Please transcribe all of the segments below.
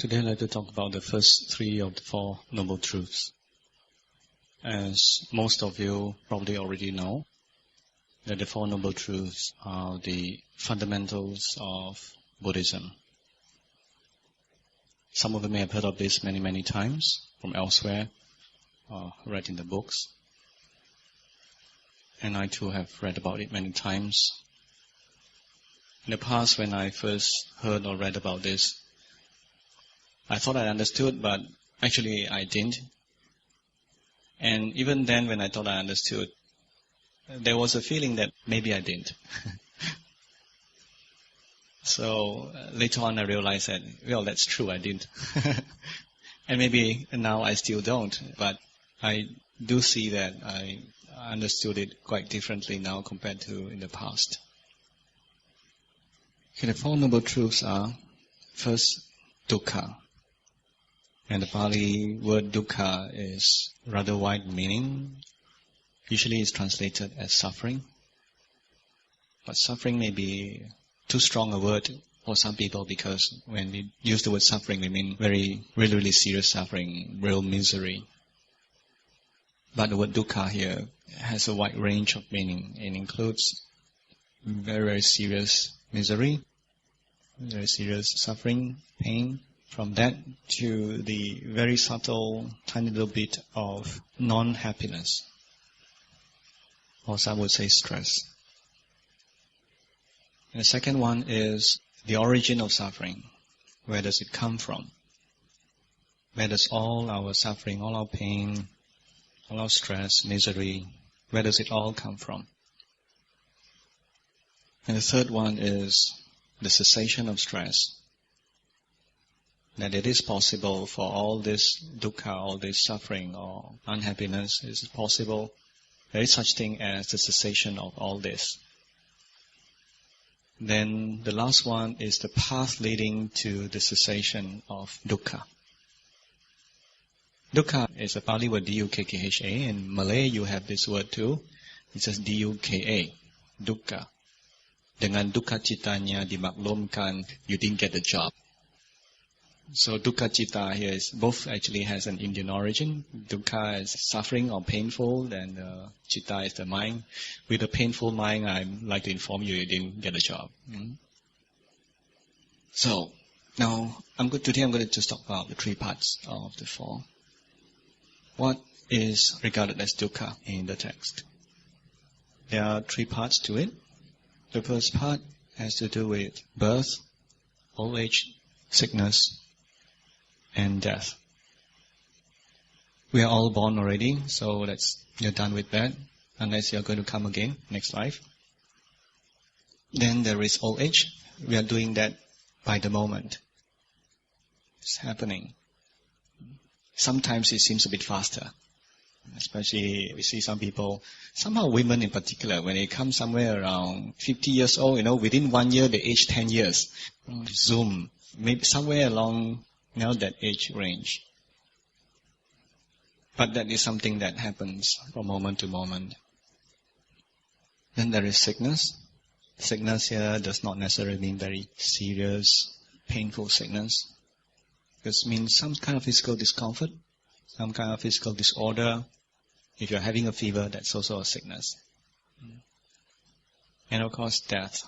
Today I'd like to talk about the first three of the Four Noble Truths. As most of you probably already know, that the Four Noble Truths are the fundamentals of Buddhism. Some of you may have heard of this many times from elsewhere, or read in the books. And I too have read about it many times. In the past, when I first heard or read about this, I thought I understood, but actually I didn't. And even then, when I thought I understood, there was a feeling that maybe I didn't. So later on I realized that, well, that's true, I didn't. And maybe now I still don't, but I do see that I understood it quite differently now compared to in the past. Okay, the Four Noble Truths are, first, Dukkha. And the Pali word Dukkha is rather wide meaning. Usually it's translated as suffering. But suffering may be too strong a word for some people, because when we use the word suffering, we mean really serious suffering, real misery. But the word Dukkha here has a wide range of meaning. It includes very serious misery, very serious suffering, pain. From that to the very subtle, tiny little bit of non-happiness, or some would say stress. And the second one is the origin of suffering. Where does it come from? Where does all our suffering, all our pain, all our stress, misery, where does it all come from? And the third one is the cessation of stress. That it is possible for all this dukkha, all this suffering or unhappiness, is possible. There is such thing as the cessation of all this. Then the last one is the path leading to the cessation of dukkha. Dukkha is a Pali word D-U-K-K-H-A. In Malay you have this word too. It says D-U-K-A, dukkha. Dengan dukkha citanya dimaklumkan, you didn't get the job. So dukkha citta here is both actually has an Indian origin. Dukkha is suffering or painful, and citta is the mind. With a painful mind, I'd like to inform you, you didn't get a job. So now today I'm going to just talk about the three parts of the four. What is regarded as dukkha in the text? There are three parts to it. The first part has to do with birth, old age, sickness, and death. We are all born already, so you're done with that, unless you're going to come again next life. Then there is old age. We are doing that by the moment. It's happening. Sometimes it seems a bit faster. Especially we see some people, somehow women in particular, when they come somewhere around 50 years old, within 1 year they age 10 years. Zoom. Maybe somewhere along that age range. But that is something that happens from moment to moment. Then there is sickness. Sickness here does not necessarily mean very serious, painful sickness. It means some kind of physical discomfort, some kind of physical disorder. If you're having a fever, that's also a sickness. And of course, death.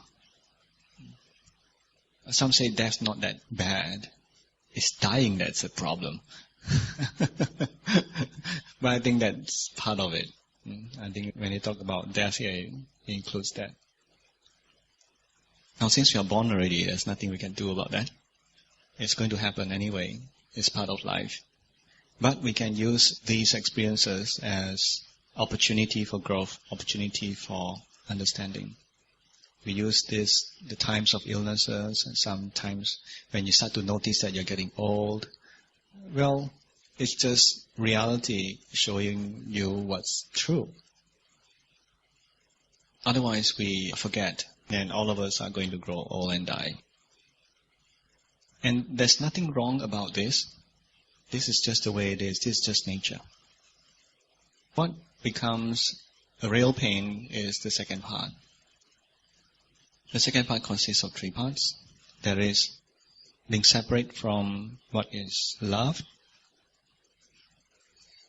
Some say death's not that bad. It's dying that's a problem. But I think that's part of it. I think when you talk about death here, it includes that. Now, since we are born already, there's nothing we can do about that. It's going to happen anyway. It's part of life. But we can use these experiences as opportunity for growth, opportunity for understanding. We use the times of illnesses, and sometimes when you start to notice that you're getting old, well, it's just reality showing you what's true. Otherwise we forget, and all of us are going to grow old and die. And there's nothing wrong about this. This is just the way it is. This is just nature. What becomes a real pain is the second part. The second part consists of three parts. There is being separate from what is loved,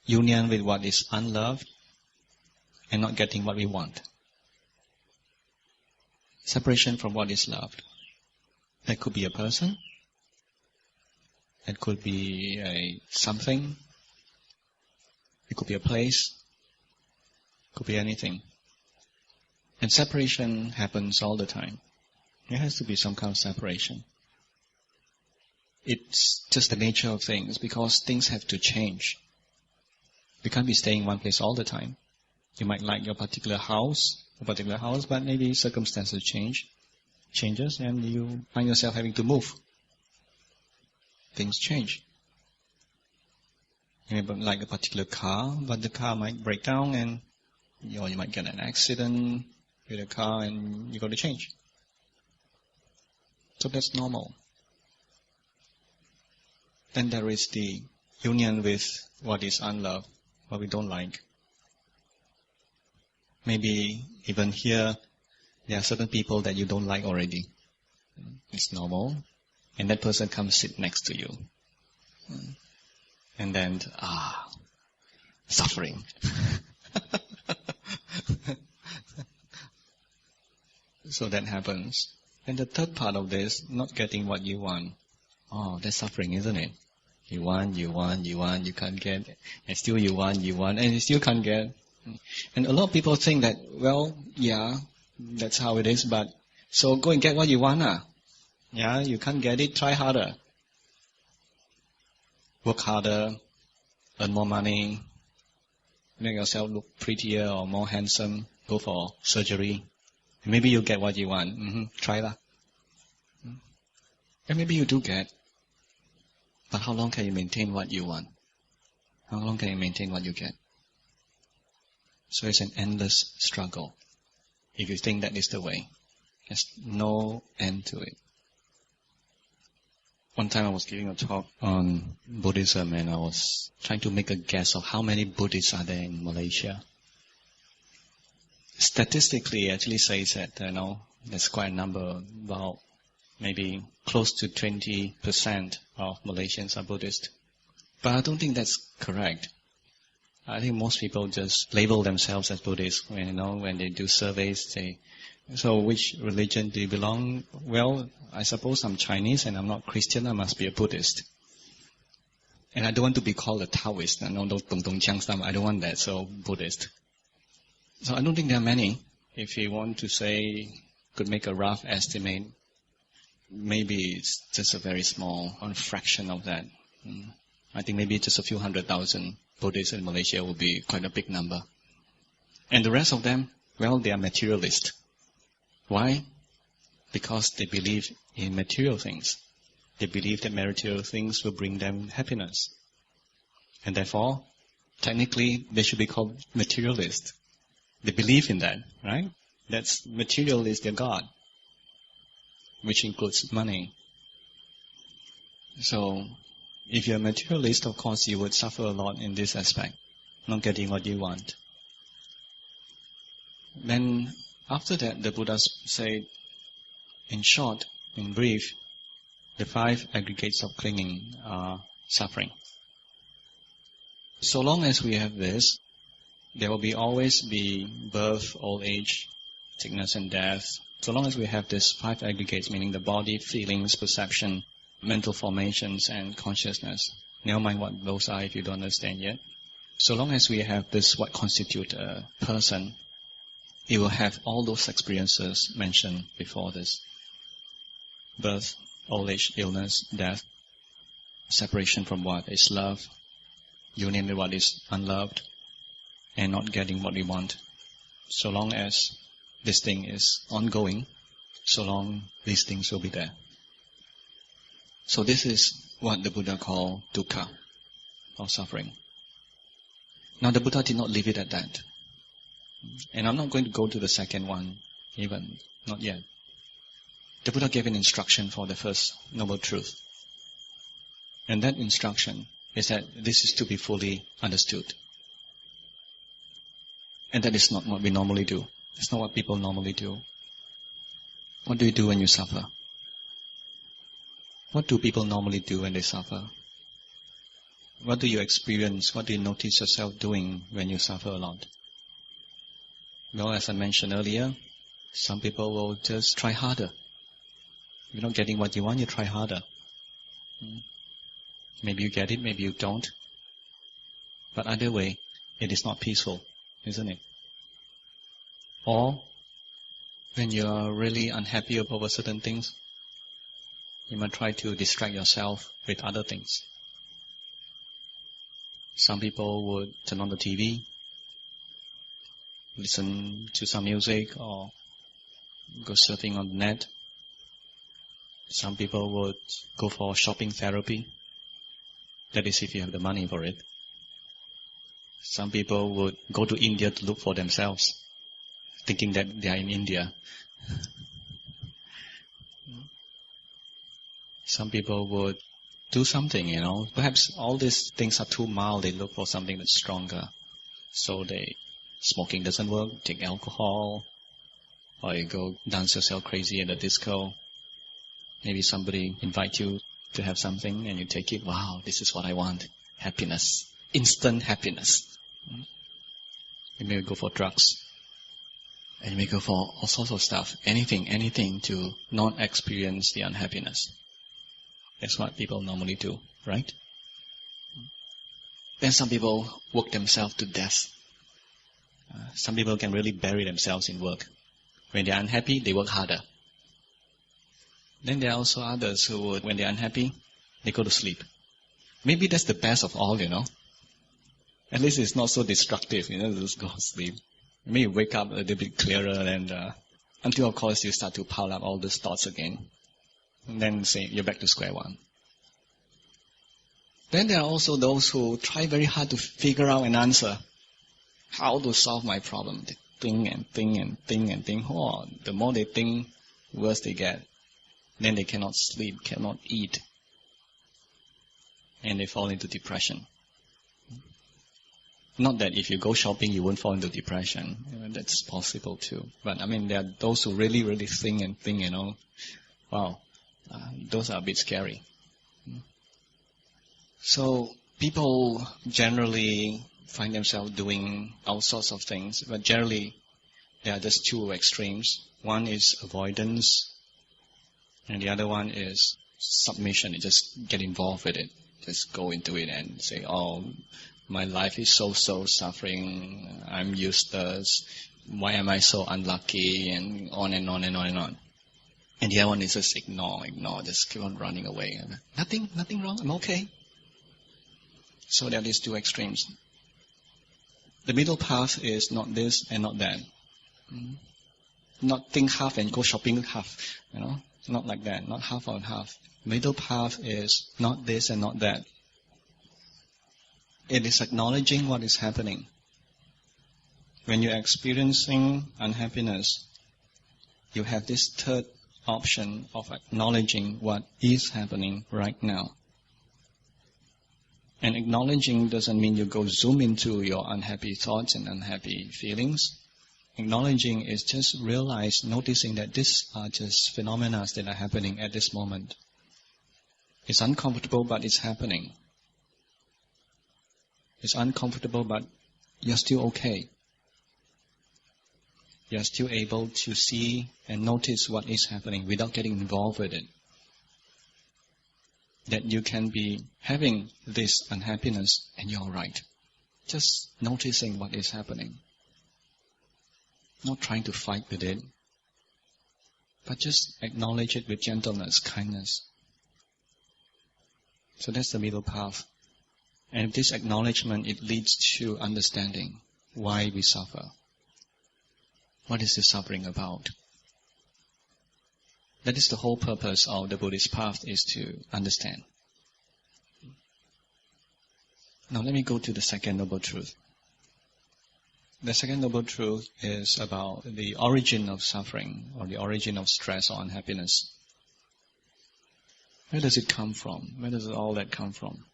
union with what is unloved, and not getting what we want. Separation from what is loved. That could be a person. It could be something. It could be a place. It could be anything. And separation happens all the time. There has to be some kind of separation. It's just the nature of things, because things have to change. You can't be staying in one place all the time. You might like your particular house, but maybe circumstances changes, and you find yourself having to move. Things change. You may like a particular car, but the car might break down, and you might get an accident with a car, and you got to change. So that's normal. Then there is the union with what is unloved, what we don't like. Maybe even here, there are certain people that you don't like already. It's normal. And that person comes sit next to you. And then, suffering. So that happens. And the third part of this, not getting what you want. Oh, that's suffering, isn't it? You want, you can't get. And still you want, and you still can't get. And a lot of people think that, well, yeah, that's how it is, but so go and get what you want. Yeah, you can't get it, try harder. Work harder, earn more money, make yourself look prettier or more handsome, go for surgery. And maybe you'll get what you want. Try that. And maybe you do get. But how long can you maintain what you want? How long can you maintain what you get? So it's an endless struggle. If you think that is the way, there's no end to it. One time I was giving a talk on Buddhism, and I was trying to make a guess of how many Buddhists are there in Malaysia. Statistically, it actually says that, there's quite a number, about maybe close to 20% of Malaysians are Buddhist. But I don't think that's correct. I think most people just label themselves as Buddhists when they do surveys. So which religion do you belong? Well, I suppose I'm Chinese and I'm not Christian. I must be a Buddhist. And I don't want to be called a Taoist. I don't want that. So Buddhist. So I don't think there are many. If you want to say, could make a rough estimate, maybe it's just a very small fraction of that. I think maybe just a few 100,000 Buddhists in Malaysia will be quite a big number. And the rest of them, well, they are materialist. Why? Because they believe in material things. They believe that material things will bring them happiness. And therefore, technically, they should be called materialist. They believe in that, right? That's material is their God, which includes money. So, if you're a materialist, of course, you would suffer a lot in this aspect, not getting what you want. Then, after that, the Buddha said, in short, in brief, the 5 aggregates of clinging are suffering. So long as we have this, there will always be birth, old age, sickness and death. So long as we have these 5 aggregates, meaning the body, feelings, perception, mental formations and consciousness. Never mind what those are if you don't understand yet. So long as we have this, what constitutes a person, it will have all those experiences mentioned before this. Birth, old age, illness, death, separation from what is love, union with what is unloved, and not getting what we want. So long as this thing is ongoing, so long these things will be there. So this is what the Buddha called dukkha, or suffering. Now the Buddha did not leave it at that. And I'm not going to go to the second one, even, not yet. The Buddha gave an instruction for the first noble truth. And that instruction is that this is to be fully understood. And that is not what we normally do. It's not what people normally do. What do you do when you suffer? What do people normally do when they suffer? What do you experience? What do you notice yourself doing when you suffer a lot? Well, as I mentioned earlier, some people will just try harder. If you're not getting what you want, you try harder. Maybe you get it, maybe you don't. But either way, it is not peaceful, isn't it? Or, when you are really unhappy over certain things, you might try to distract yourself with other things. Some people would turn on the TV, listen to some music, or go surfing on the net. Some people would go for shopping therapy. That is if you have the money for it. Some people would go to India to look for themselves, thinking that they are in India. Some people would do something, Perhaps all these things are too mild. They look for something that's stronger. So smoking doesn't work, take alcohol, or you go dance yourself crazy at the disco. Maybe somebody invite you to have something and you take it. Wow, this is what I want. Happiness. Instant happiness. You may go for drugs. And you may go for all sorts of stuff. Anything to not experience the unhappiness. That's what people normally do, right? Then some people work themselves to death. Some people can really bury themselves in work. When they're unhappy, they work harder. Then there are also others who would, when they're unhappy, they go to sleep. Maybe that's the best of all, At least it's not so destructive, just go to sleep. Maybe you wake up a little bit clearer and until of course you start to pile up all those thoughts again. And then say you're back to square one. Then there are also those who try very hard to figure out an answer. How to solve my problem. They think and think and think and think. Oh, the more they think, worse they get. Then they cannot sleep, cannot eat. And they fall into depression. Not that if you go shopping, you won't fall into depression. That's possible too. But there are those who really, really think and think, Wow, those are a bit scary. So people generally find themselves doing all sorts of things, but generally there are just two extremes. One is avoidance, and the other one is submission. You just get involved with it. Just go into it and say, oh, my life is so suffering, I'm useless, why am I so unlucky, and on and on and on and on. And the other one is just ignore, just keep on running away. Nothing wrong, I'm okay. So there are these two extremes. The middle path is not this and not that. Not think half and go shopping half, Not like that, not half on half. Middle path is not this and not that. It is acknowledging what is happening. When you're experiencing unhappiness, you have this third option of acknowledging what is happening right now. And acknowledging doesn't mean you go zoom into your unhappy thoughts and unhappy feelings. Acknowledging is just noticing that these are just phenomena that are happening at this moment. It's uncomfortable, but it's happening. It's uncomfortable, but you're still okay. You're still able to see and notice what is happening without getting involved with it. That you can be having this unhappiness and you're alright. Just noticing what is happening. Not trying to fight with it, but just acknowledge it with gentleness, kindness. So that's the middle path. And this acknowledgement, it leads to understanding why we suffer. What is this suffering about? That is the whole purpose of the Buddhist path, is to understand. Now let me go to the second noble truth. The second noble truth is about the origin of suffering, or the origin of stress or unhappiness. Where does it come from? Where does all that come from?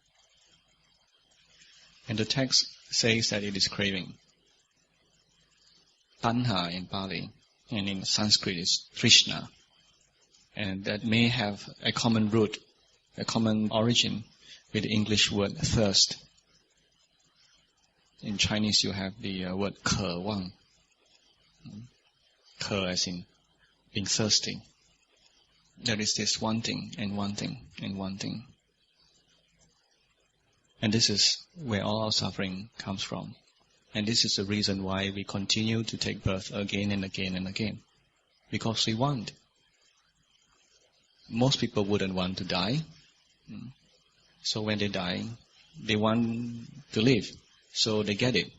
And the text says that it is craving. Tanha in Pali, and in Sanskrit is Trishna. And that may have a common root a common origin with the English word thirst. In Chinese you have the word 渴望. 渴 as in being thirsty. There is this wanting and wanting and wanting. And this is where all our suffering comes from. And this is the reason why we continue to take birth again and again and again. Because we want. Most people wouldn't want to die. So when they die, they want to live. So they get it.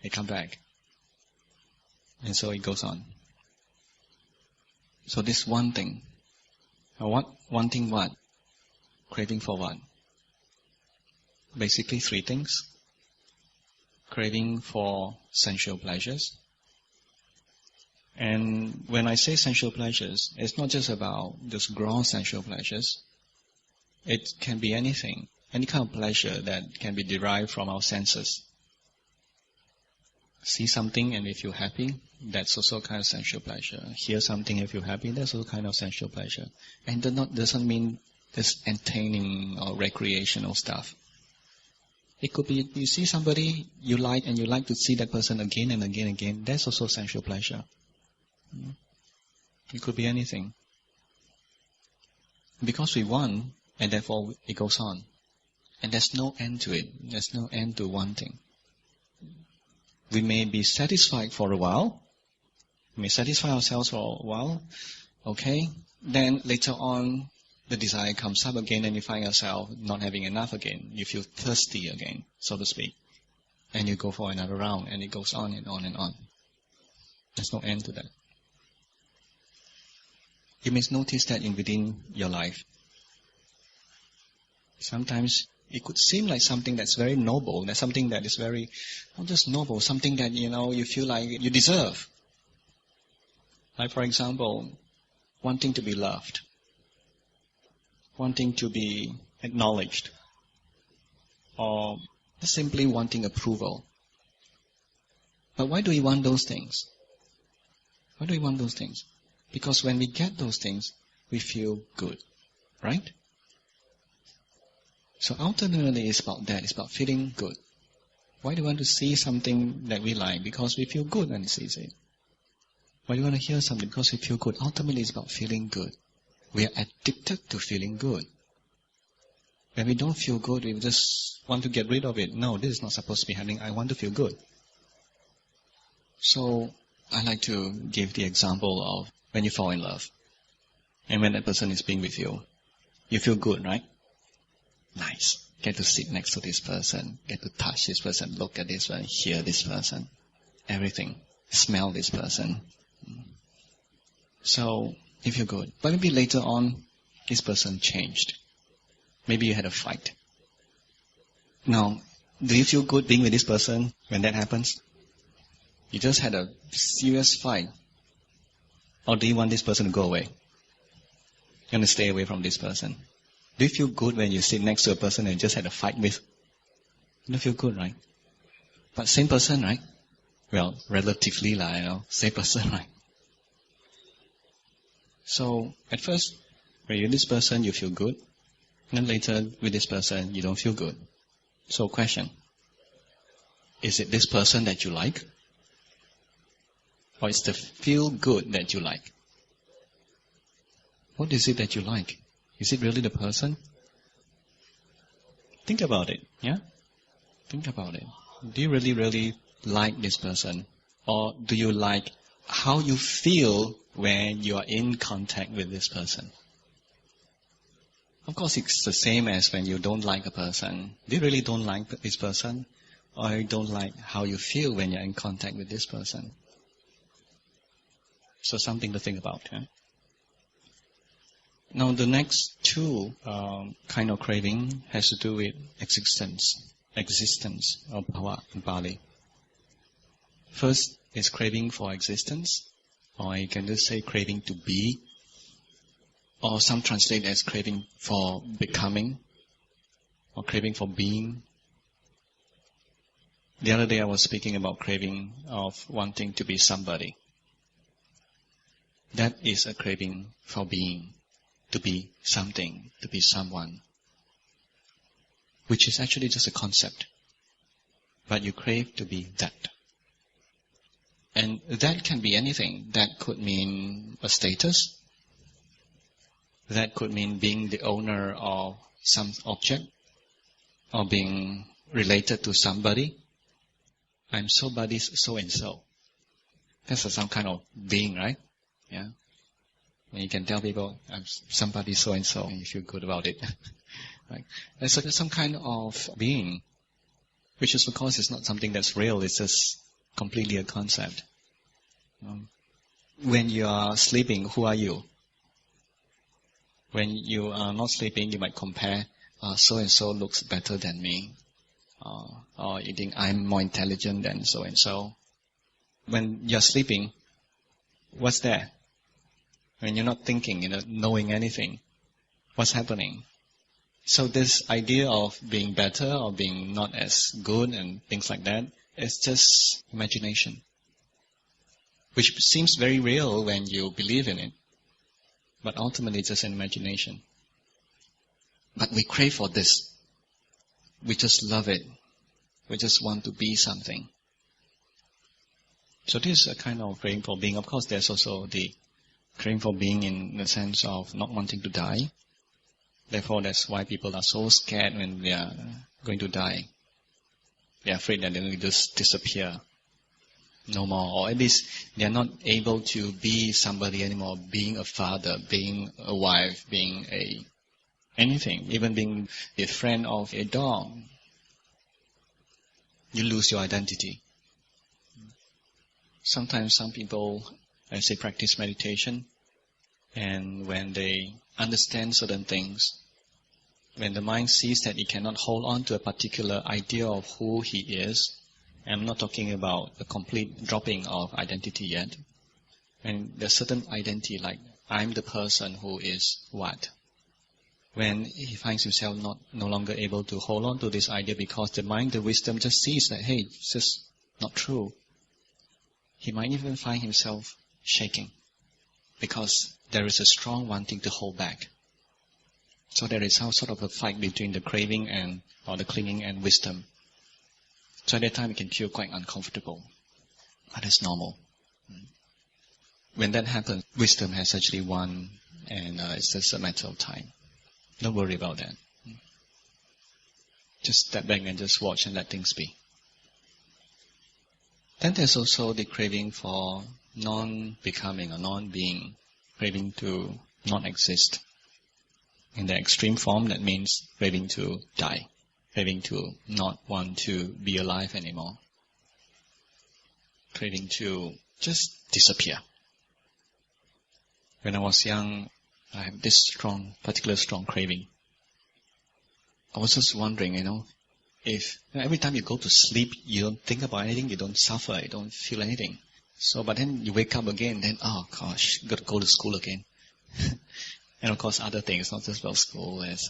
They come back. And so it goes on. So this wanting. Wanting what? Craving for what? Basically three things. Craving for sensual pleasures. And when I say sensual pleasures, it's not just about just gross sensual pleasures. It can be anything. Any kind of pleasure that can be derived from our senses. See something and if you're happy, that's also a kind of sensual pleasure. Hear something if you're happy, that's also a kind of sensual pleasure. And that doesn't mean this entertaining or recreational stuff. It could be you see somebody you like and you like to see that person again and again and again. That's also sensual pleasure. It could be anything. Because we want, and therefore it goes on. And there's no end to it. There's no end to wanting. We may be satisfied for a while. We may satisfy ourselves for a while. Okay. Then later on, the desire comes up again and you find yourself not having enough again. You feel thirsty again, so to speak. And you go for another round and it goes on and on and on. There's no end to that. You may notice that within your life. Sometimes it could seem like something that's very noble, that's something that is very, not just noble, something that, you feel like you deserve. Like for example, wanting to be loved. Wanting to be acknowledged. Or simply wanting approval. But why do we want those things? Why do we want those things? Because when we get those things, we feel good. Right? So ultimately it's about that. It's about feeling good. Why do we want to see something that we like? Because we feel good when we see it. Why do we want to hear something? Because we feel good. Ultimately it's about feeling good. We are addicted to feeling good. When we don't feel good, we just want to get rid of it. No, this is not supposed to be happening. I want to feel good. So I like to give the example of when you fall in love. And when that person is being with you, you feel good, right? Nice. Get to sit next to this person. Get to touch this person. Look at this person. Hear this person. Everything. Smell this person. So you feel good. But maybe later on, this person changed. Maybe you had a fight. Now, do you feel good being with this person when that happens? You just had a serious fight. Or do you want this person to go away? You want to stay away from this person? Do you feel good when you sit next to a person and you just had a fight with? You don't feel good, right? But same person, right? Well, relatively, same person, right? So, at first, when you're with this person, you feel good. And then later, with this person, you don't feel good. So, question. Is it this person that you like? Or is the feel good that you like? What is it that you like? Is it really the person? Think about it, yeah? Think about it. Do you really, really like this person? Or do you like how you feel when you are in contact with this person? Of course, it's the same as when you don't like a person. Do you really don't like this person? Or you don't like how you feel when you're in contact with this person? So something to think about, yeah? Now, the next two kind of craving has to do with existence, or bhava in Pali. First is craving for existence, or you can just say craving to be, or some translate as craving for becoming, or craving for being. The other day I was speaking about craving of wanting to be somebody. That is a craving for being. to be something, to be someone, which is actually just a concept. But you crave to be that. And that can be anything. That could mean a status. That could mean being the owner of some object, or being related to somebody. I'm somebody's so-and-so. That's some kind of being, right? Yeah. And you can tell people, I'm somebody so-and-so, and you feel good about it. Right? And so there's some kind of being, which is, of course, it's not something that's real, it's just completely a concept. When you are sleeping, who are you? When you are not sleeping, you might compare, so-and-so looks better than me. Or you think, I'm more intelligent than so-and-so. When you're sleeping, what's there? When you're not thinking, knowing anything, what's happening? So this idea of being better or being not as good and things like that, it's just imagination. Which seems very real when you believe in it. But ultimately it's just an imagination. But we crave for this. We just love it. We just want to be something. So this is a kind of craving for being. Of course, there's also the craving for being in the sense of not wanting to die. Therefore, that's why people are so scared when they are going to die. They are afraid that they will just disappear. No more. Or at least they are not able to be somebody anymore. Being a father, being a wife, being anything. Even being a friend of a dog. You lose your identity. Sometimes some people, let's say, practice meditation, and when they understand certain things, when the mind sees that it cannot hold on to a particular idea of who he is, and I'm not talking about a complete dropping of identity yet, and there's certain identity like, I'm the person who is what? When he finds himself no longer able to hold on to this idea because the mind, the wisdom just sees that, hey, it's just not true. He might even find himself shaking because there is a strong wanting to hold back. So there is some sort of a fight between the craving or the clinging and wisdom. So at that time it can feel quite uncomfortable. But it's normal. When that happens, wisdom has actually won, and it's just a matter of time. Don't worry about that. Just step back and just watch and let things be. Then there's also the craving for non-becoming or non-being, craving to not exist. In the extreme form, that means craving to die, craving to not want to be alive anymore, craving to just disappear. When I was young, I had this particular strong craving. I was just wondering, if every time you go to sleep, you don't think about anything, you don't suffer, you don't feel anything. But then you wake up again, then, oh gosh, got to go to school again. And of course, other things, not just about school, as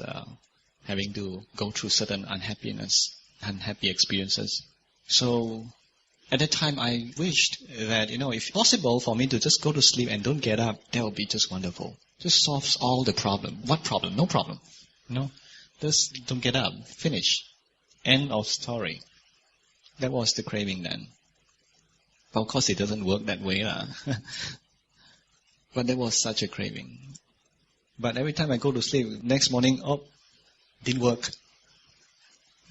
having to go through certain unhappy experiences. So, at that time, I wished that, if possible for me to just go to sleep and don't get up, that would be just wonderful. Just solves all the problem. What problem? No problem. Just don't get up. Finish. End of story. That was the craving then. But of course it doesn't work that way. But there was such a craving. But every time I go to sleep, next morning, didn't work.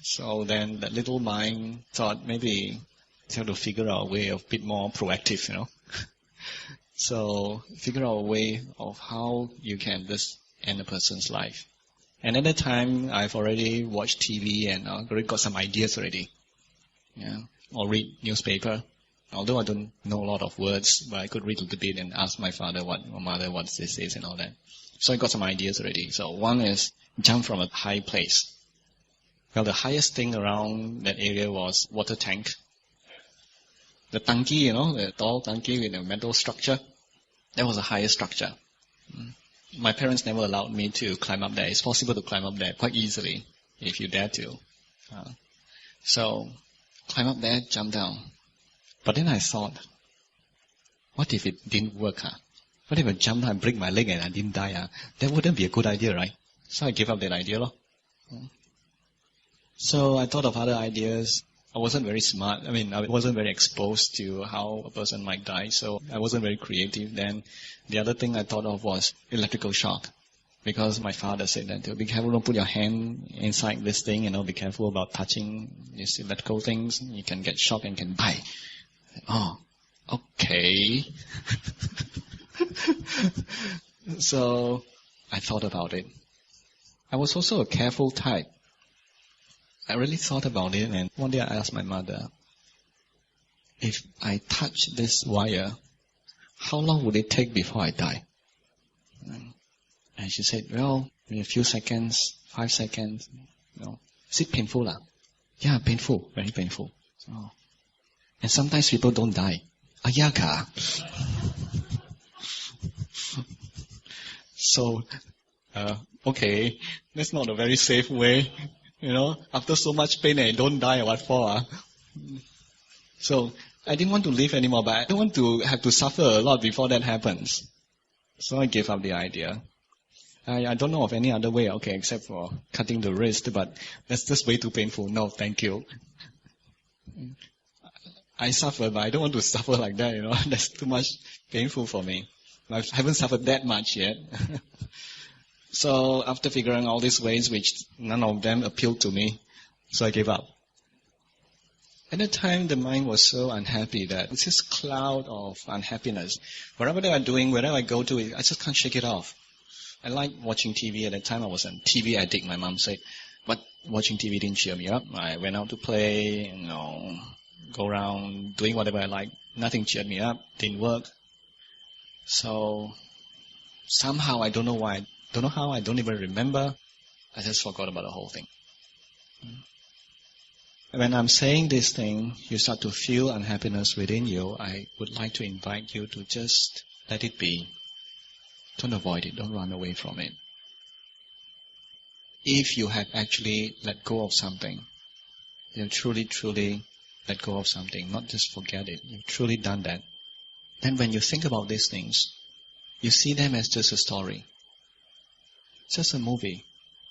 So then that little mind thought maybe you have to figure out a way of a bit more proactive, So figure out a way of how you can just end a person's life. And at that time, I've already watched TV and already got some ideas already. Or read newspaper. Although I don't know a lot of words, but I could read a little bit and ask my father or mother what this is and all that. So I got some ideas already. So one is jump from a high place. Well, the highest thing around that area was water tank. The tanki, the tall tanki with a metal structure. That was the highest structure. My parents never allowed me to climb up there. It's possible to climb up there quite easily if you dare to. So, climb up there, jump down. But then I thought, what if it didn't work? What if I jump and break my leg and I didn't die? That wouldn't be a good idea, right? So I gave up that idea. So I thought of other ideas. I wasn't very smart. I wasn't very exposed to how a person might die, so I wasn't very creative then. The other thing I thought of was electrical shock. Because my father said that, be careful, don't put your hand inside this thing, be careful about touching these electrical things. You can get shocked and can die. Oh, okay. So I thought about it. I was also a careful type. I really thought about it, and one day I asked my mother, if I touch this wire, how long would it take before I die? And she said, well, in a few seconds, 5 seconds. Is it painful? Yeah, painful, very painful. Oh. And sometimes people don't die. Ayaka. So, okay, that's not a very safe way. After so much pain and don't die, what for? So, I didn't want to live anymore, but I don't want to have to suffer a lot before that happens. So I gave up the idea. I don't know of any other way, except for cutting the wrist, but that's just way too painful. No, thank you. I suffer, but I don't want to suffer like that, That's too much painful for me. I haven't suffered that much yet. So after figuring all these ways, which none of them appealed to me, so I gave up. At the time, the mind was so unhappy that it's this cloud of unhappiness. Whatever they are doing, wherever I go to, I just can't shake it off. I like watching TV. At that time, I was a TV addict, my mom said. But watching TV didn't cheer me up. I went out to play, go around doing whatever I like. Nothing cheered me up. Didn't work. So somehow, I don't know why. Don't know how. I don't even remember. I just forgot about the whole thing. When I'm saying this thing, you start to feel unhappiness within you. I would like to invite you to just let it be. Don't avoid it. Don't run away from it. If you have actually let go of something, you have truly let go of something, not just forget it. You've truly done that. Then when you think about these things, you see them as just a story. Just a movie.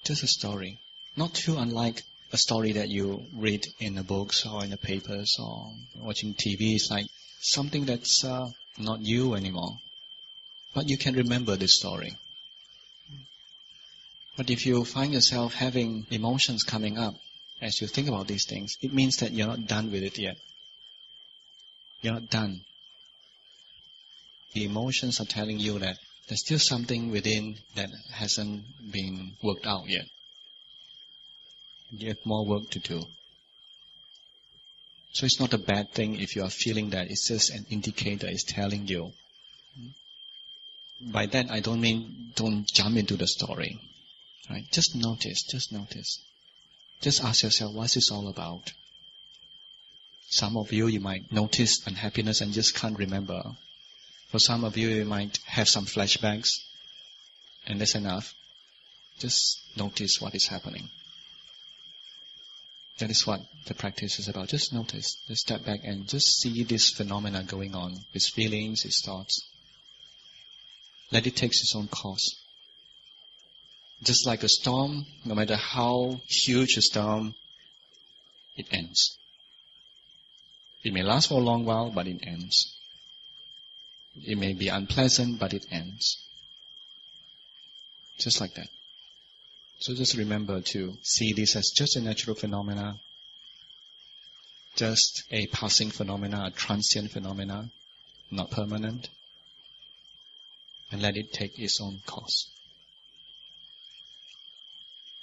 Just a story. Not too unlike a story that you read in the books or in the papers or watching TV. It's like something that's not you anymore. But you can remember this story. But if you find yourself having emotions coming up as you think about these things, it means that you're not done with it yet. You're not done. The emotions are telling you that there's still something within that hasn't been worked out yet. You have more work to do. So it's not a bad thing if you are feeling that. It's just an indicator. It's telling you. By that, I don't mean don't jump into the story. Right? Just notice. Just ask yourself, what's this all about? Some of you might notice unhappiness and just can't remember. For some of you might have some flashbacks, and that's enough. Just notice what is happening. That is what the practice is about. Just notice. Just step back and just see this phenomena going on. His feelings, his thoughts. Let it take its own course. Just like a storm, no matter how huge a storm, it ends. It may last for a long while, but it ends. It may be unpleasant, but it ends. Just like that. So just remember to see this as just a natural phenomena, just a passing phenomena, a transient phenomena, not permanent, and let it take its own course.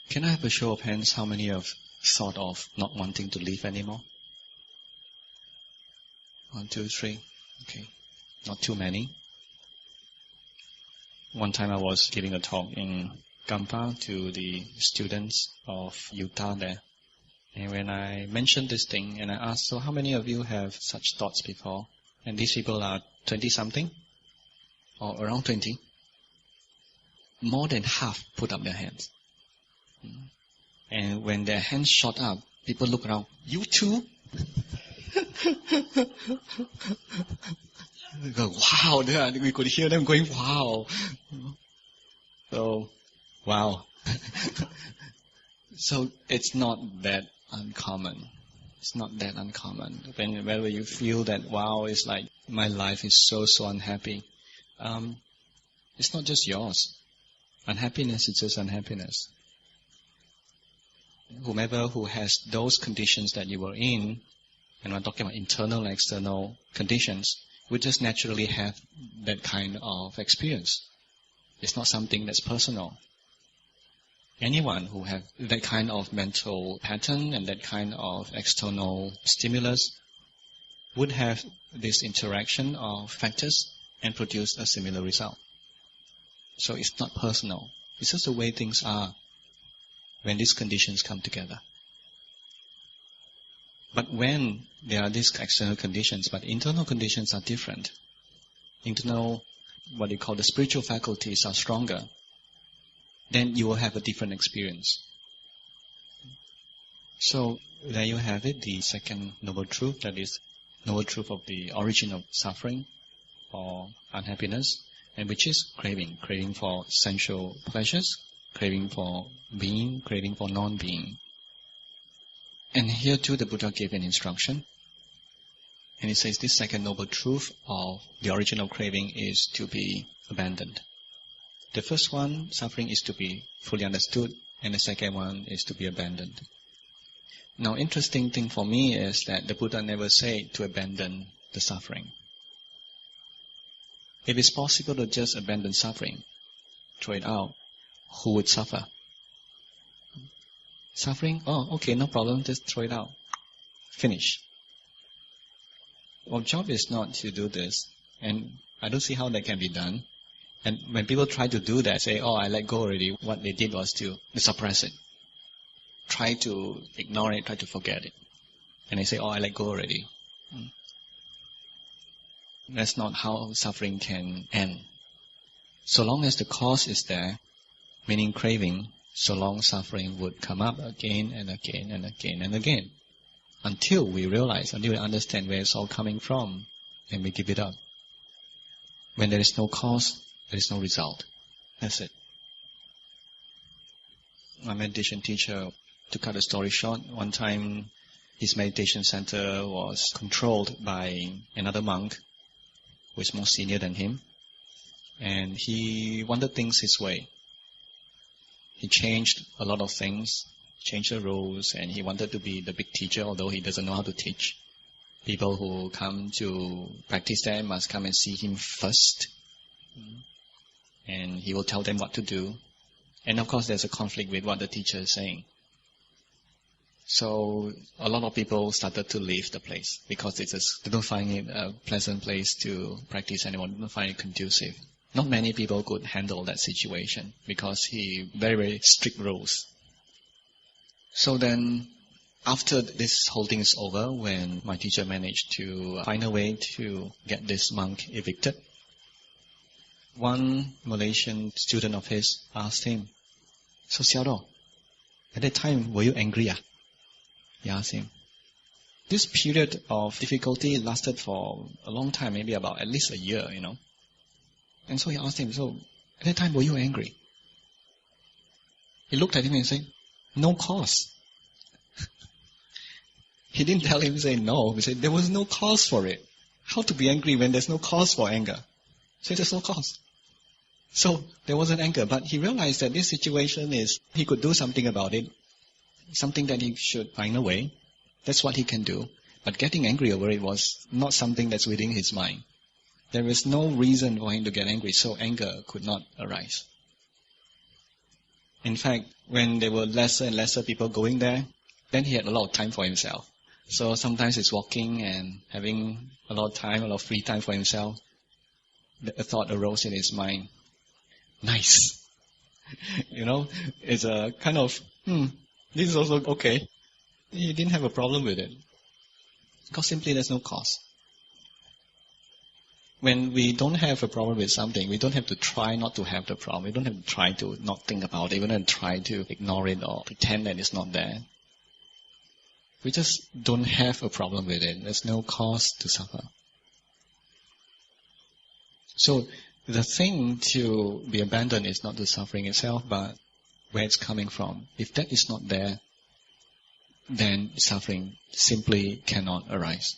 Can I have a show of hands how many have thought of not wanting to live anymore? 1, 2, 3. Okay. Not too many. One time I was giving a talk in Kampa to the students of Utah there. And when I mentioned this thing and I asked, so how many of you have such thoughts before? And these people are 20-something or around 20. More than half put up their hands. And when their hands shot up, people look around, you too? We go, wow, we could hear them going, wow. So, wow. So it's not that uncommon. It's not that uncommon. Whenever you feel that, wow, it's like my life is so unhappy, it's not just yours. Unhappiness is just unhappiness. Whomever who has those conditions that you were in, and I'm talking about internal and external conditions, would just naturally have that kind of experience. It's not something that's personal. Anyone who have that kind of mental pattern and that kind of external stimulus would have this interaction of factors and produce a similar result. So it's not personal. It's just the way things are when these conditions come together. But when there are these external conditions, but internal conditions are different. Internal, what they call the spiritual faculties are stronger, then you will have a different experience. So there you have it, the second noble truth, that is noble truth of the origin of suffering or unhappiness, and which is craving. Craving for sensual pleasures, craving for being, craving for non-being. And here too the Buddha gave an instruction. And he says this second noble truth of the origin of craving is to be abandoned. The first one, suffering, is to be fully understood, and the second one is to be abandoned. Now, interesting thing for me is that the Buddha never said to abandon the suffering. If it's possible to just abandon suffering, throw it out, who would suffer? Suffering? Oh, okay, no problem, just throw it out. Finish. Our job is not to do this, and I don't see how that can be done. And when people try to do that, say, oh, I let go already, what they did was to suppress it. Try to ignore it, try to forget it. And they say, oh, I let go already. That's not how suffering can end. So long as the cause is there, meaning craving, so long suffering would come up again and again and again and again. Until we realize, until we understand where it's all coming from, and we give it up. When there is no cause, there is no result. That's it. My meditation teacher, to cut the story short, one time his meditation center was controlled by another monk who is more senior than him. And he wanted things his way. He changed a lot of things, changed the rules, and he wanted to be the big teacher, although he doesn't know how to teach. People who come to practice there must come and see him first. And he will tell them what to do. And of course there's a conflict with what the teacher is saying. So a lot of people started to leave the place because they don't find it a pleasant place to practice anymore, they don't find it conducive. Not many people could handle that situation because he very, very strict rules. So then after this whole thing is over, when my teacher managed to find a way to get this monk evicted, one Malaysian student of his asked him, so Xiao, at that time, were you angry? He asked him. This period of difficulty lasted for a long time, maybe about at least a year, And so he asked him, so at that time, were you angry? He looked at him and said, no cause. He didn't tell him, say no. He said, there was no cause for it. How to be angry when there's no cause for anger? He said, there's no cause. So there wasn't anger, but he realized that this situation he could do something about it, something that he should find a way. That's what he can do. But getting angry over it was not something that's within his mind. There is no reason for him to get angry, so anger could not arise. In fact, when there were lesser and lesser people going there, then he had a lot of time for himself. So sometimes he's walking and having a lot of time, a lot of free time for himself. A thought arose in his mind. Nice. It's a kind of, this is also okay. He didn't have a problem with it. Because simply there's no cause. When we don't have a problem with something, we don't have to try not to have the problem. We don't have to try to not think about it. We don't have to try to ignore it or pretend that it's not there. We just don't have a problem with it. There's no cause to suffer. So the thing to be abandoned is not the suffering itself, but where it's coming from. If that is not there, then suffering simply cannot arise.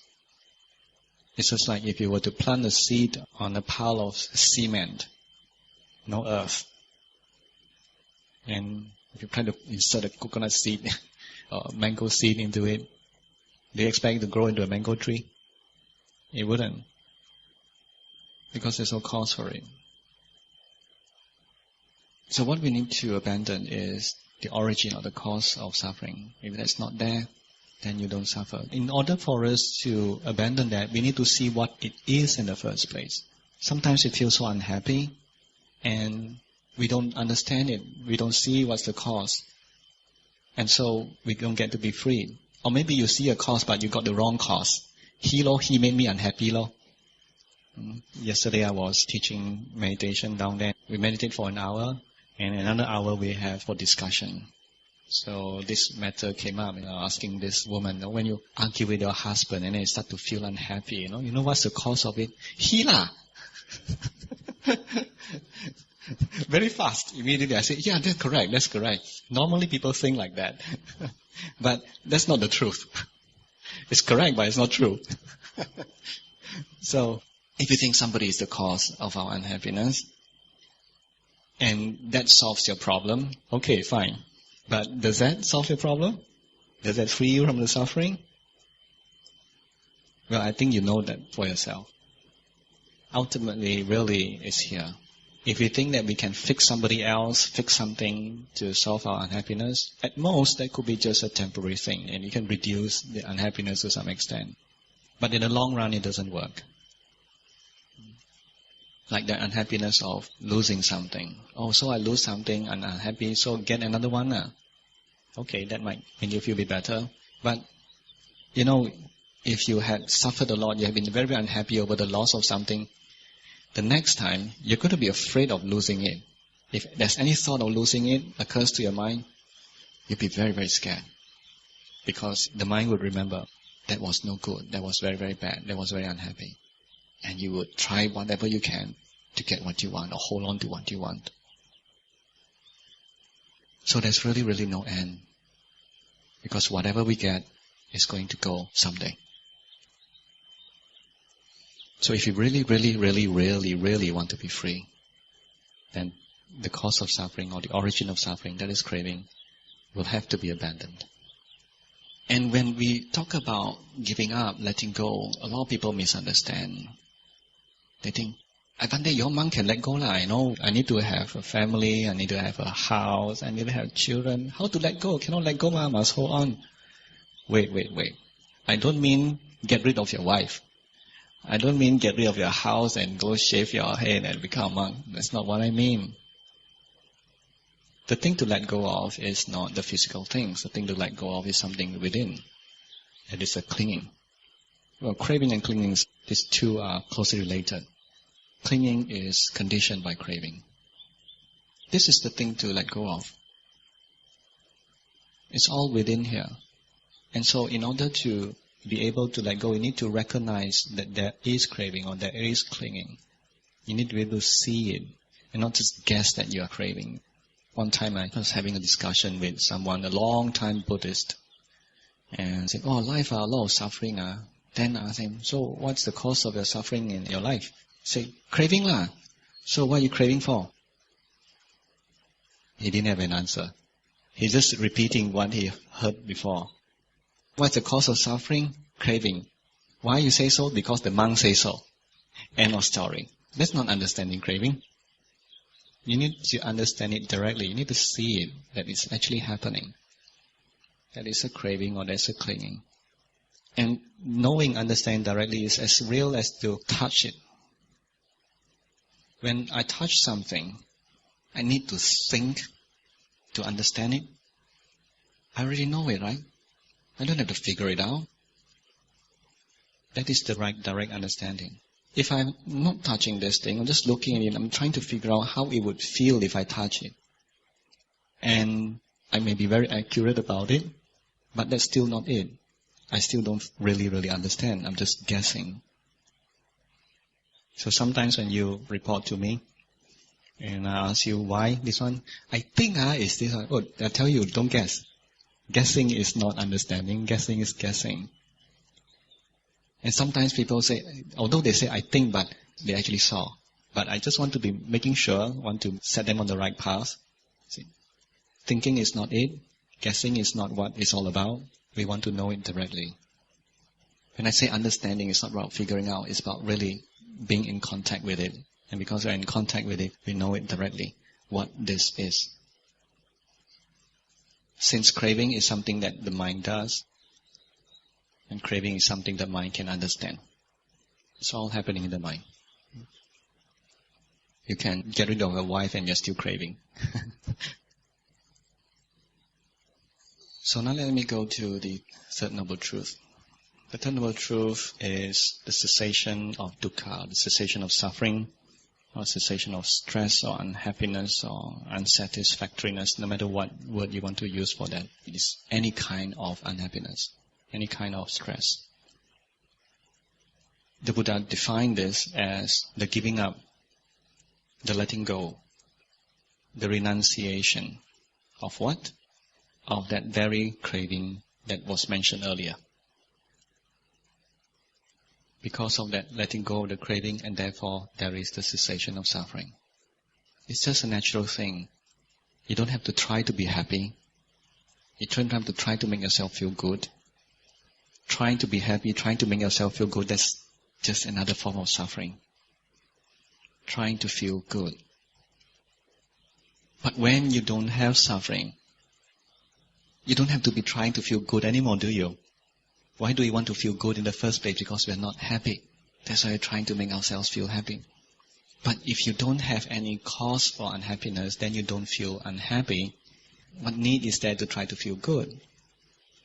It's just like if you were to plant a seed on a pile of cement, no earth. And if you try to insert a coconut seed or mango seed into it, do you expect it to grow into a mango tree? It wouldn't. Because there's no cause for it. So what we need to abandon is the origin or the cause of suffering. If that's not there, then you don't suffer. In order for us to abandon that, we need to see what it is in the first place. Sometimes we feel so unhappy and we don't understand it. We don't see what's the cause. And so we don't get to be free. Or maybe you see a cause but you got the wrong cause. He made me unhappy. Yesterday I was teaching meditation down there. We meditate for an hour and another hour we have for discussion. So this matter came up, asking this woman, when you argue with your husband and then you start to feel unhappy, you know what's the cause of it? He lah! Very fast. Immediately I say, yeah, that's correct. Normally people think like that. But that's not the truth. It's correct, but it's not true. So, if you think somebody is the cause of our unhappiness, and that solves your problem, okay, fine. But does that solve your problem? Does that free you from the suffering? Well, I think you know that for yourself. Ultimately, really, it's here. If we think that we can fix somebody else, fix something to solve our unhappiness, at most that could be just a temporary thing, and you can reduce the unhappiness to some extent. But in the long run, it doesn't work. Like the unhappiness of losing something. Oh, so I lose something, I'm unhappy, so get another one. Okay, that might make you feel a bit better. But, if you had suffered a lot, you have been very, very unhappy over the loss of something, the next time, you're going to be afraid of losing it. If there's any thought of losing it occurs to your mind, you'll be very, very scared. Because the mind would remember, that was no good, that was very, very bad, that was very unhappy. And you would try whatever you can to get what you want or hold on to what you want. So there's really, really no end. Because whatever we get is going to go someday. So if you really, really, really, really, really want to be free, then the cause of suffering or the origin of suffering, that is craving, will have to be abandoned. And when we talk about giving up, letting go, a lot of people misunderstand. They think, Bhante, your monk can let go lah. I need to have a family, I need to have a house, I need to have children. How to let go? Cannot let go, ma, must hold on. Wait. I don't mean get rid of your wife. I don't mean get rid of your house and go shave your head and become a monk. That's not what I mean. The thing to let go of is not the physical things. The thing to let go of is something within. It is a clinging. Well, craving and clinging, these two are closely related. Clinging is conditioned by craving. This is the thing to let go of. It's all within here. And so in order to be able to let go, you need to recognize that there is craving or there is clinging. You need to be able to see it and not just guess that you are craving. One time I was having a discussion with someone, a long-time Buddhist, and said, life a lot of suffering. Then I asked him, so what's the cause of your suffering in your life? He said, craving lah. So what are you craving for? He didn't have an answer. He's just repeating what he heard before. What's the cause of suffering? Craving. Why you say so? Because the monk says so. End of story. That's not understanding craving. You need to understand it directly. You need to see it, that it's actually happening. That is a craving or that's a clinging. And knowing, understanding directly is as real as to touch it. When I touch something, I need to think to understand it. I already know it, right? I don't have to figure it out. That is the right direct understanding. If I'm not touching this thing, I'm just looking at it, I'm trying to figure out how it would feel if I touch it. And I may be very accurate about it, but that's still not it. I still don't really understand. I'm just guessing. So sometimes when you report to me, and I ask you why this one, I think is this one. Oh, I tell you, don't guess. Guessing is not understanding. Guessing is guessing. And sometimes people say, although they say I think, but they actually saw. But I just want to be making sure, want to set them on the right path. See, thinking is not it. Guessing is not what it's all about. We want to know it directly. When I say understanding, it's not about figuring out. It's about really being in contact with it. And because we're in contact with it, we know it directly, what this is. Since craving is something that the mind does, and craving is something the mind can understand. It's all happening in the mind. You can get rid of a wife and you're still craving. So now let me go to the third noble truth. The third noble truth is the cessation of dukkha, the cessation of suffering, or cessation of stress or unhappiness or unsatisfactoriness, no matter what word you want to use for that. It is any kind of unhappiness, any kind of stress. The Buddha defined this as the giving up, the letting go, the renunciation of what? Of that very craving that was mentioned earlier. Because of that letting go of the craving, and therefore there is the cessation of suffering. It's just a natural thing. You don't have to try to be happy. You don't have to try to make yourself feel good. Trying to be happy, trying to make yourself feel good, that's just another form of suffering. Trying to feel good. But when you don't have suffering, you don't have to be trying to feel good anymore, do you? Why do we want to feel good in the first place? Because we're not happy. That's why we're trying to make ourselves feel happy. But if you don't have any cause for unhappiness, then you don't feel unhappy. What need is there to try to feel good?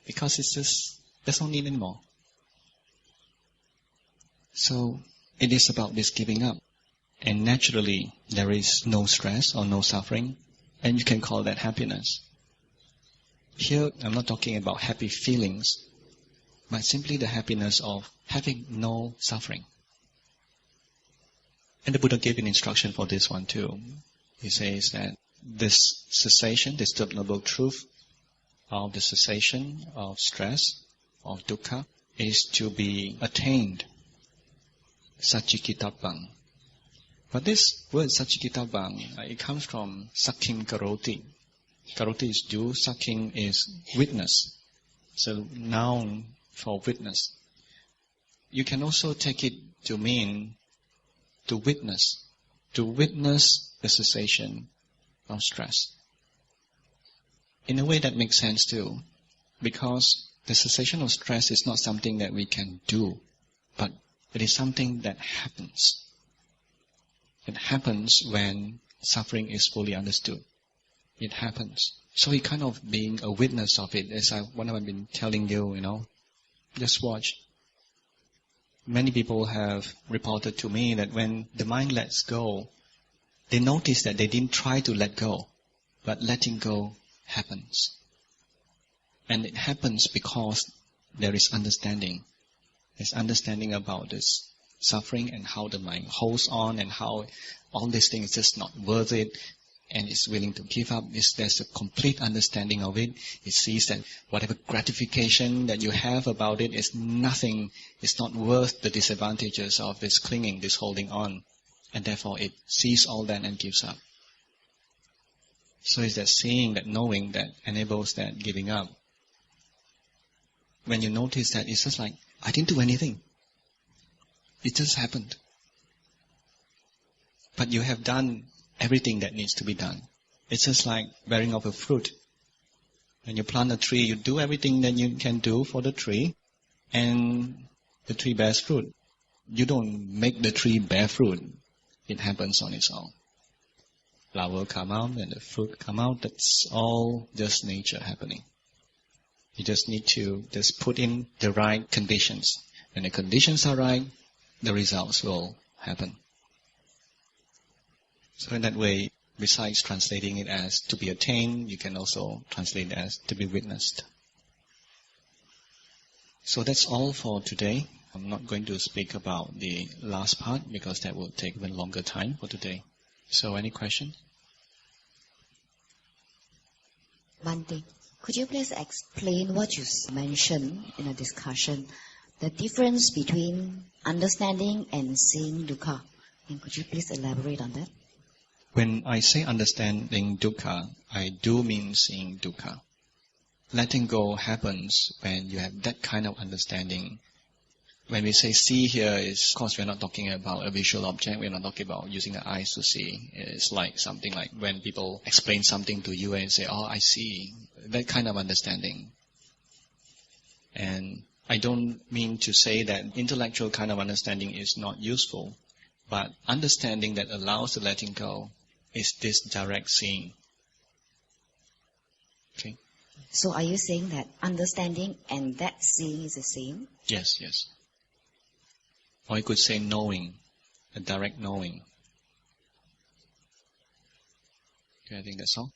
Because it's just, there's no need anymore. So, it is about this giving up. And naturally, there is no stress or no suffering. And you can call that happiness. Here, I'm not talking about happy feelings, but simply the happiness of having no suffering. And the Buddha gave an instruction for this one too. He says that this cessation, this third noble truth of the cessation of stress, of dukkha, is to be attained. Satchikitappang. But this word satchikitappang, it comes from sakkhim karoti. Karoti is do, sakkhim is witness. It's a noun for witness. You can also take it to mean to witness the cessation of stress. In a way that makes sense too, because the cessation of stress is not something that we can do, but it is something that happens. It happens when suffering is fully understood. It happens. So it kind of being a witness of it, as what I've been telling you, just watch. Many people have reported to me that when the mind lets go, they notice that they didn't try to let go, but letting go happens. And it happens because there is understanding. There's understanding about this suffering and how the mind holds on and how all these things is just not worth it and is willing to give up. There's a complete understanding of it. It sees that whatever gratification that you have about it is nothing, it's not worth the disadvantages of this clinging, this holding on. And therefore it sees all that and gives up. So it's that seeing, that knowing that enables that giving up. When you notice that, it's just like, I didn't do anything. It just happened. But you have done everything that needs to be done. It's just like bearing of a fruit. When you plant a tree, you do everything that you can do for the tree, and the tree bears fruit. You don't make the tree bear fruit. It happens on its own. Flower come out and the fruit come out. That's all just nature happening. You just need to just put in the right conditions. When the conditions are right, the results will happen. So in that way, besides translating it as to be attained, you can also translate it as to be witnessed. So that's all for today. I'm not going to speak about the last part because that will take even longer time for today. So any question? Bhante, could you please explain what you mentioned in a discussion, the difference between understanding and seeing dukkha? And could you please elaborate on that? When I say understanding dukkha, I do mean seeing dukkha. Letting go happens when you have that kind of understanding. When we say see here, is of course we're not talking about a visual object, we're not talking about using the eyes to see. It's like something like when people explain something to you and say, oh, I see. That kind of understanding. And I don't mean to say that intellectual kind of understanding is not useful, but understanding that allows the letting go is this direct seeing. Okay? So are you saying that understanding and that seeing is the same? Yes, yes. Or you could say knowing, a direct knowing. Okay, I think that's all.